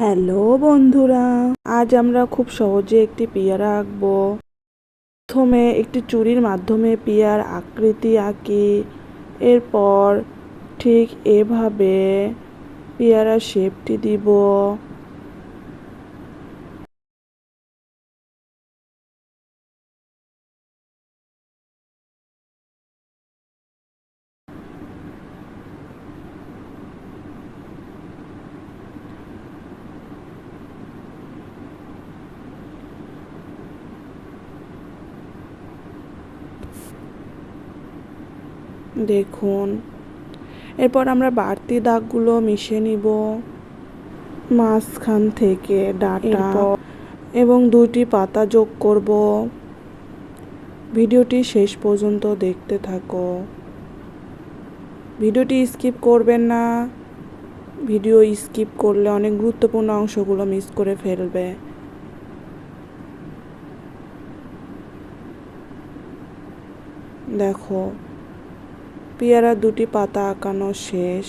Hello বন্ধুরা, আজ আমরা খুব সহজে একটি পেয়ারা আঁকবো। প্রথমে একটি চুড়ির মাধ্যমে পেয়ার আকৃতি আঁকি। এরপর ঠিক এভাবে পেয়ারার শেপটি দিব। দেখুন, এরপর আমরা বাড়তি দাগগুলো মিশিয়ে নিব মাঝখান থেকে ডাটা এবং 2টি পাতা যোগ করব। ভিডিওটি শেষ পর্যন্ত দেখতে থাকো। ভিডিওটি স্কিপ করবেন না। ভিডিও স্কিপ করলে অনেক গুরুত্বপূর্ণ অংশগুলো মিস করে ফেলবে। দেখো, পেয়ারা 2টি পাতা আঁকানো শেষ।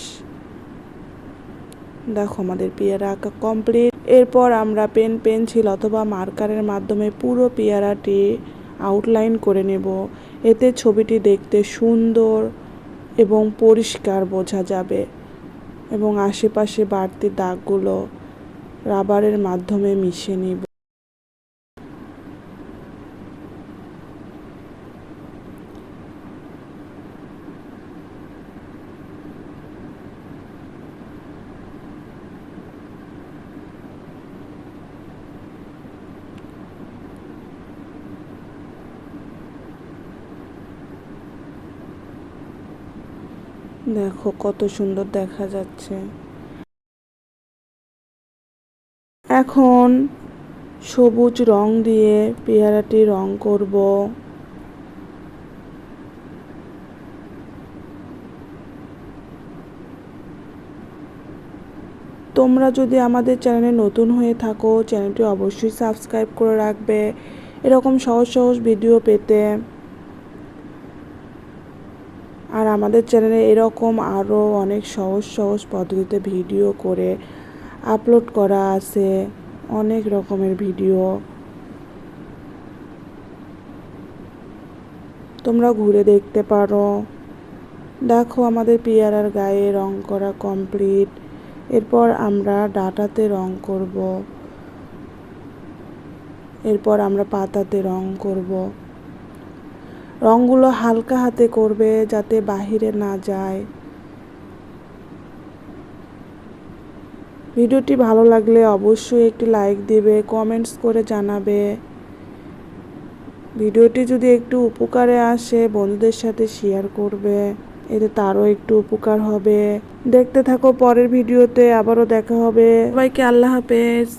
দেখো, আমাদের পেয়ারা আঁকা কমপ্লিট। এরপর আমরা পেন, পেন্সিল অথবা মার্কারের মাধ্যমে পুরো পেয়ারাটি আউটলাইন করে নেব। এতে ছবিটি দেখতে সুন্দর এবং পরিষ্কার বোঝা যাবে এবং আশেপাশে বাড়তি দাগগুলো রাবারের মাধ্যমে মিশিয়ে নিব। দেখো কত সুন্দর দেখা যাচ্ছে। এখন সবুজ রং দিয়ে পেয়ারাটি রং করব। তোমরা যদি আমাদের চ্যানেলে নতুন হয়ে থাকো, চ্যানেলটি অবশ্যই সাবস্ক্রাইব করে রাখবে এরকম সহজ সহজ ভিডিও পেতে। আর আমাদের চ্যানেলে এরকম আরও অনেক সহজ সহজ পদ্ধতিতে ভিডিও করে আপলোড করা আছে, অনেক রকমের ভিডিও। তোমরা ঘুরে দেখতে পারো। দেখো, আমাদের পেয়ারার গায়ে রং করা কমপ্লিট। এরপর আমরা ডাটাতে রং করব। এরপর আমরা পাতাতে রং করব। রঙগুলো হালকা হাতে করবে যাতে বাহিরে না যায়। ভিডিওটি ভালো লাগলে অবশ্যই একটি লাইক দিবে, কমেন্টস করে জানাবে। ভিডিওটি যদি একটু উপকারে আসে বন্ধুদের সাথে শেয়ার করবে, এতে তারও একটু উপকার হবে। দেখতে থাকো, পরের ভিডিওতে আবারও দেখা হবে। সবাইকে আল্লাহ হাফেজ।